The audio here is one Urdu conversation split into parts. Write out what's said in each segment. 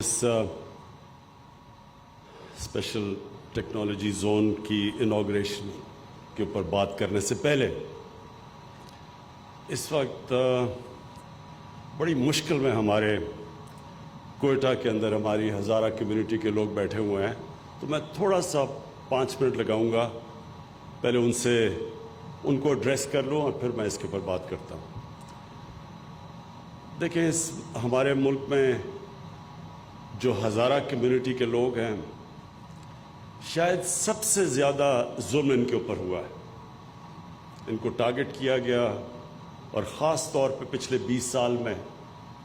اس اسپیشل ٹیکنالوجی زون کی انوگریشن کے اوپر بات کرنے سے پہلے اس وقت بڑی مشکل میں ہمارے کوئٹہ کے اندر ہماری ہزارہ کمیونٹی کے لوگ بیٹھے ہوئے ہیں، تو میں تھوڑا سا 5 منٹ لگاؤں گا، پہلے ان کو ایڈریس کر لوں اور پھر میں اس کے اوپر بات کرتا ہوں۔ دیکھیں، ہمارے ملک میں جو ہزارہ کمیونٹی کے لوگ ہیں، شاید سب سے زیادہ ظلم ان کے اوپر ہوا ہے۔ ان کو ٹارگٹ کیا گیا، اور خاص طور پہ پچھلے 20 سال میں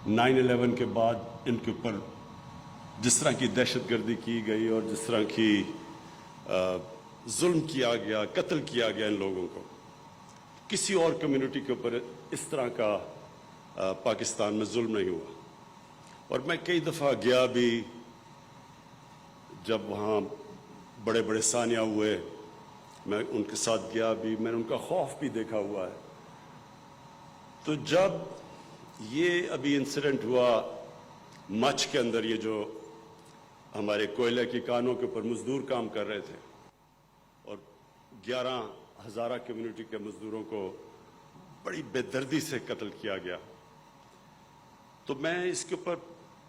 9/11 کے بعد ان کے اوپر جس طرح کی دہشت گردی کی گئی اور جس طرح کی ظلم کیا گیا، قتل کیا گیا ان لوگوں کو، کسی اور کمیونٹی کے اوپر اس طرح کا پاکستان میں ظلم نہیں ہوا۔ اور میں کئی دفعہ گیا بھی، جب وہاں بڑے بڑے سانیہ ہوئے، میں ان کے ساتھ گیا بھی، میں نے ان کا خوف بھی دیکھا ہوا ہے۔ تو جب یہ ابھی انسیڈنٹ ہوا مچھ کے اندر، یہ جو ہمارے کوئلے کی کانوں کے اوپر مزدور کام کر رہے تھے اور 11 ہزارہ کمیونٹی کے مزدوروں کو بڑی بے دردی سے قتل کیا گیا، تو میں اس کے اوپر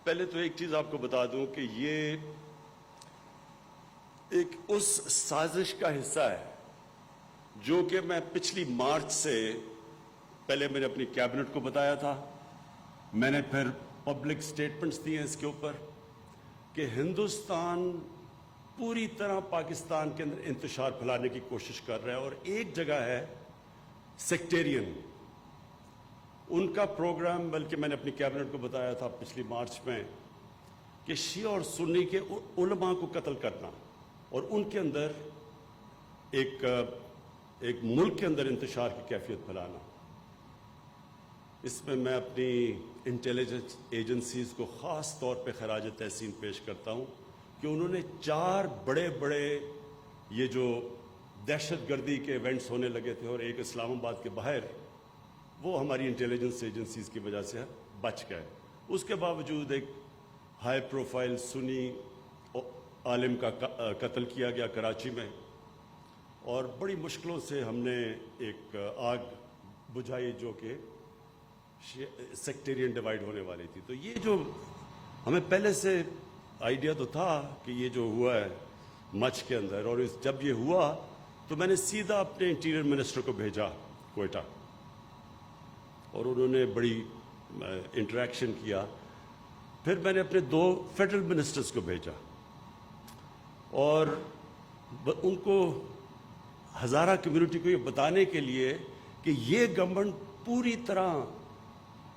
پہلے تو ایک چیز آپ کو بتا دوں کہ یہ ایک اس سازش کا حصہ ہے جو کہ میں پچھلی مارچ سے پہلے میں نے اپنی کیبنٹ کو بتایا تھا، میں نے پھر پبلک سٹیٹمنٹس دیے اس کے اوپر کہ ہندوستان پوری طرح پاکستان کے اندر انتشار پھیلانے کی کوشش کر رہا ہے، اور ایک جگہ ہے سیکٹیرین ان کا پروگرام، بلکہ میں نے اپنی کیبنٹ کو بتایا تھا پچھلی مارچ میں کہ شیعہ اور سنی کے علماء کو قتل کرنا اور ان کے اندر ایک ملک کے اندر انتشار کی کیفیت پھیلانا۔ اس میں میں اپنی انٹیلیجنس ایجنسیز کو خاص طور پہ خراج تحسین پیش کرتا ہوں کہ انہوں نے 4 بڑے بڑے یہ جو دہشت گردی کے ایونٹس ہونے لگے تھے، اور ایک اسلام آباد کے باہر، وہ ہماری انٹیلیجنس ایجنسیز کی وجہ سے بچ گئے۔ اس کے باوجود ایک ہائی پروفائل سنی عالم کا قتل کیا گیا کراچی میں، اور بڑی مشکلوں سے ہم نے ایک آگ بجھائی جو کہ سیکٹیرین ڈیوائیڈ ہونے والی تھی۔ تو یہ جو ہمیں پہلے سے آئیڈیا تو تھا کہ یہ جو ہوا ہے مچھ کے اندر، اور جب یہ ہوا تو میں نے سیدھا اپنے انٹیریئر منسٹر کو بھیجا کوئٹہ، اور انہوں نے بڑی انٹریکشن کیا۔ پھر میں نے اپنے 2 فیڈرل منسٹرز کو بھیجا، اور ان کو ہزارہ کمیونٹی کو یہ بتانے کے لیے کہ یہ گورنمنٹ پوری طرح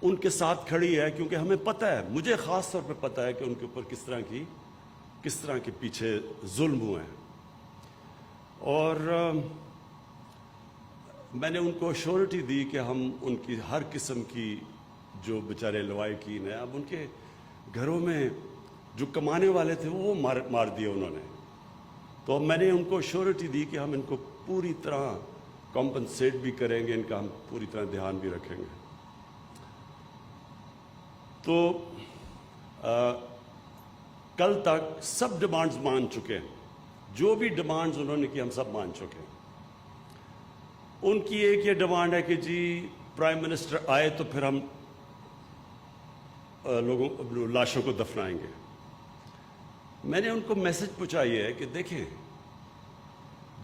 ان کے ساتھ کھڑی ہے، کیونکہ ہمیں پتہ ہے، مجھے خاص طور پہ پتہ ہے کہ ان کے اوپر کس طرح کے پیچھے ظلم ہوئے ہیں۔ اور میں نے ان کو ایشورٹی دی کہ ہم ان کی ہر قسم کی جو بیچارے لوائقین ہیں، اب ان کے گھروں میں جو کمانے والے تھے وہ مار دیے انہوں نے، تو میں نے ان کو ایشورٹی دی کہ ہم ان کو پوری طرح کمپنسیٹ بھی کریں گے، ان کا ہم پوری طرح دھیان بھی رکھیں گے۔ تو کل تک سب ڈیمانڈز مان چکے ہیں، جو بھی ڈیمانڈز انہوں نے کی ہم سب مان چکے ہیں۔ ان کی ایک یہ ڈیمانڈ ہے کہ جی پرائم منسٹر آئے تو پھر ہم لاشوں کو دفنائیں گے۔ میں نے ان کو میسج پہنچائی ہے کہ دیکھیں،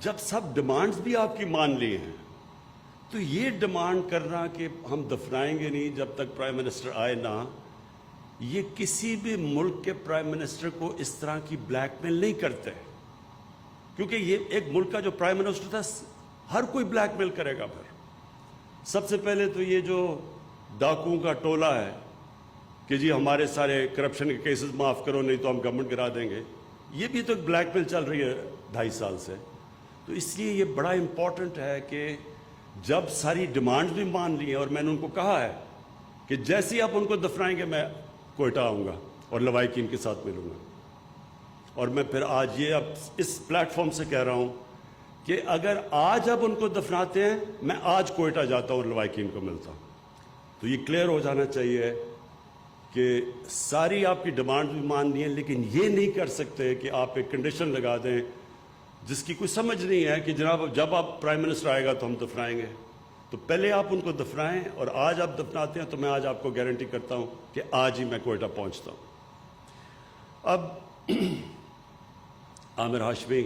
جب سب ڈیمانڈز بھی آپ کی مان لی ہیں، تو یہ ڈیمانڈ کرنا کہ ہم دفنائیں گے نہیں جب تک پرائم منسٹر آئے نہ، یہ کسی بھی ملک کے پرائم منسٹر کو اس طرح کی بلیک میل نہیں کرتے، کیونکہ یہ ایک ملک کا جو پرائم منسٹر تھا، ہر کوئی بلیک میل کرے گا۔ پھر سب سے پہلے تو یہ جو ڈاکوؤں کا ٹولہ ہے کہ جی ہمارے سارے کرپشن کے کیسز معاف کرو نہیں تو ہم گورنمنٹ گرا دیں گے، یہ بھی تو ایک بلیک میل چل رہی ہے 2.5 سال سے۔ تو اس لیے یہ بڑا امپورٹنٹ ہے کہ جب ساری ڈیمانڈز بھی مان لی ہیں، اور میں نے ان کو کہا ہے کہ جیسے ہی آپ ان کو دفنائیں گے میں کوئٹہ آؤں گا اور لوائقین کے ساتھ ملوں گا۔ اور میں پھر آج یہ اب اس پلیٹ فارم سے کہہ رہا ہوں کہ اگر آج اب ان کو دفناتے ہیں، میں آج کوئٹہ جاتا ہوں اور لوائقین کو ملتا ہوں۔ تو یہ کلیئر ہو جانا چاہیے کہ ساری آپ کی ڈیمانڈ بھی ماننی ہے، لیکن یہ نہیں کر سکتے کہ آپ ایک کنڈیشن لگا دیں جس کی کوئی سمجھ نہیں ہے کہ جناب جب آپ پرائم منسٹر آئے گا تو ہم دفنائیں گے. تو پہلے آپ ان کو دفنائیں، اور آج آپ دفناتے ہیں تو میں آج آپ کو گارنٹی کرتا ہوں کہ آج ہی میں کوئٹہ پہنچتا ہوں. اب عامر ہاشمی،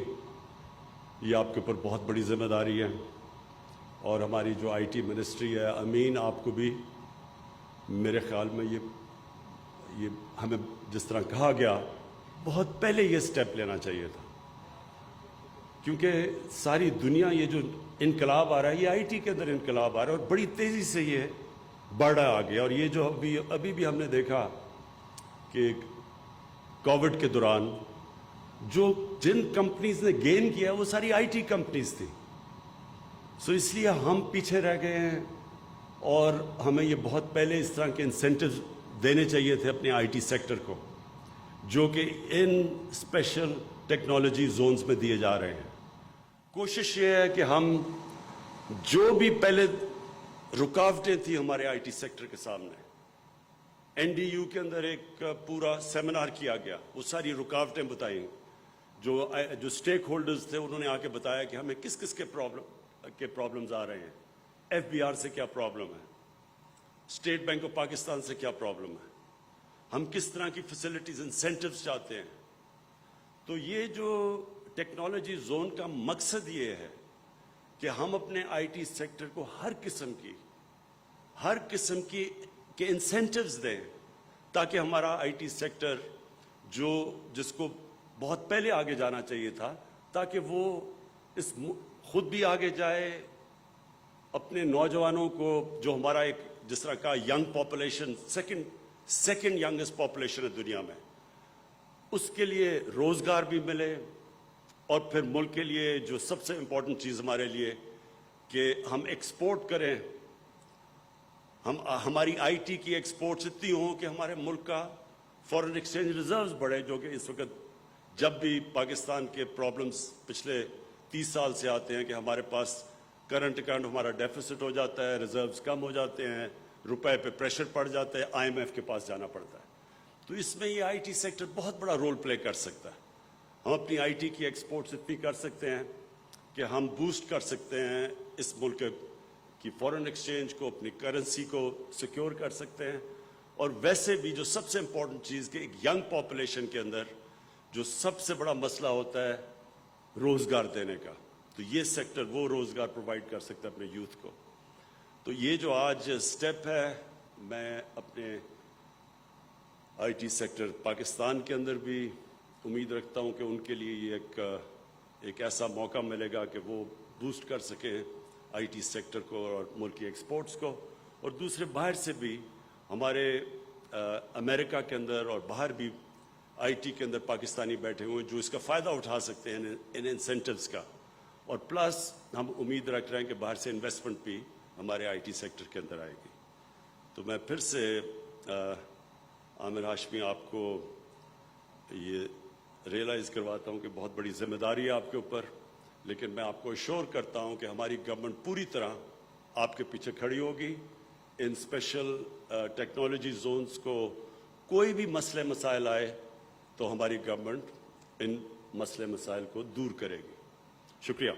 یہ آپ کے اوپر بہت بڑی ذمہ داری ہے، اور ہماری جو آئی ٹی منسٹری ہے، امین آپ کو بھی میرے خیال میں یہ ہمیں جس طرح کہا گیا بہت پہلے یہ سٹیپ لینا چاہیے تھا، کیونکہ ساری دنیا یہ جو انقلاب آ رہا ہے، یہ آئی ٹی کے اندر انقلاب آ رہا ہے اور بڑی تیزی سے یہ بڑھ رہا آگے. اور یہ جو ابھی بھی ہم نے دیکھا کہ کووڈ کے دوران جن کمپنیز نے گین کیا وہ ساری آئی ٹی کمپنیز تھی. سو اس لیے ہم پیچھے رہ گئے ہیں، اور ہمیں یہ بہت پہلے اس طرح کے انسینٹیوز دینے چاہیے تھے اپنے آئی ٹی سیکٹر کو، جو کہ ان اسپیشل ٹیکنالوجی زونز میں دیے جا رہے ہیں. کوشش یہ ہے کہ ہم جو بھی پہلے رکاوٹیں تھیں ہمارے آئی ٹی سیکٹر کے سامنے، این ڈی یو کے اندر ایک پورا سیمینار کیا گیا، وہ ساری رکاوٹیں بتائیں. جو اسٹیک ہولڈرز تھے انہوں نے آ کے بتایا کہ ہمیں کس کس کے پرابلمز آ رہے ہیں، ایف بی آر سے کیا پرابلم ہے، اسٹیٹ بینک آف پاکستان سے کیا پرابلم ہے، ہم کس طرح کی فیسلٹیز انسینٹیوز چاہتے ہیں. تو یہ جو ٹیکنالوجی زون کا مقصد یہ ہے کہ ہم اپنے آئی ٹی سیکٹر کو ہر قسم کی کے انسینٹیوز دیں، تاکہ ہمارا آئی ٹی سیکٹر جس کو بہت پہلے آگے جانا چاہیے تھا، تاکہ وہ خود بھی آگے جائے، اپنے نوجوانوں کو، جو ہمارا ایک جس طرح کا young population second youngest population ہے دنیا میں، اس کے لیے روزگار بھی ملے. اور پھر ملک کے لیے جو سب سے امپورٹنٹ چیز ہمارے لیے کہ ہم ایکسپورٹ کریں، ہماری آئی ٹی کی ایکسپورٹس اتنی ہوں کہ ہمارے ملک کا فورن ایکسچینج ریزروز بڑھے، جو کہ اس وقت جب بھی پاکستان کے پرابلمز پچھلے 30 سال سے آتے ہیں کہ ہمارے پاس کرنٹ اکاؤنٹ ہمارا ڈیفیسٹ ہو جاتا ہے، ریزروز کم ہو جاتے ہیں، روپے پہ پریشر پڑ جاتا ہے، آئی ایم ایف کے پاس جانا پڑتا ہے. تو اس میں یہ آئی ٹی سیکٹر بہت بڑا رول پلے کر سکتا ہے. ہم اپنی آئی ٹی کی ایکسپورٹس اتنی کر سکتے ہیں کہ ہم بوسٹ کر سکتے ہیں اس ملک کی فورن ایکسچینج کو، اپنی کرنسی کو سیکیور کر سکتے ہیں. اور ویسے بھی جو سب سے امپورٹنٹ چیز کہ ایک ینگ پاپولیشن کے اندر جو سب سے بڑا مسئلہ ہوتا ہے روزگار دینے کا، تو یہ سیکٹر وہ روزگار پرووائڈ کر سکتا ہے اپنے یوتھ کو. تو یہ جو آج سٹیپ ہے، میں اپنے آئی ٹی سیکٹر پاکستان کے اندر بھی امید رکھتا ہوں کہ ان کے لیے یہ ایک ایسا موقع ملے گا کہ وہ بوسٹ کر سکیں آئی ٹی سیکٹر کو اور ملک کی ایکسپورٹس کو. اور دوسرے باہر سے بھی ہمارے امریکہ کے اندر اور باہر بھی آئی ٹی کے اندر پاکستانی بیٹھے ہوئے ہیں جو اس کا فائدہ اٹھا سکتے ہیں ان انسینٹیوز کا. اور پلس ہم امید رکھ رہے ہیں کہ باہر سے انویسٹمنٹ بھی ہمارے آئی ٹی سیکٹر کے اندر آئے گی. تو میں پھر سے عامر ہاشمی آپ کو یہ ریئلائز کرواتا ہوں کہ بہت بڑی ذمہ داری ہے آپ کے اوپر، لیکن میں آپ کو ایشور کرتا ہوں کہ ہماری گورنمنٹ پوری طرح آپ کے پیچھے کھڑی ہوگی. ان اسپیشل ٹیکنالوجی زونز کو کوئی بھی مسئلے مسائل آئے تو ہماری گورنمنٹ ان مسئلے مسائل کو دور کرے گی. شکریہ.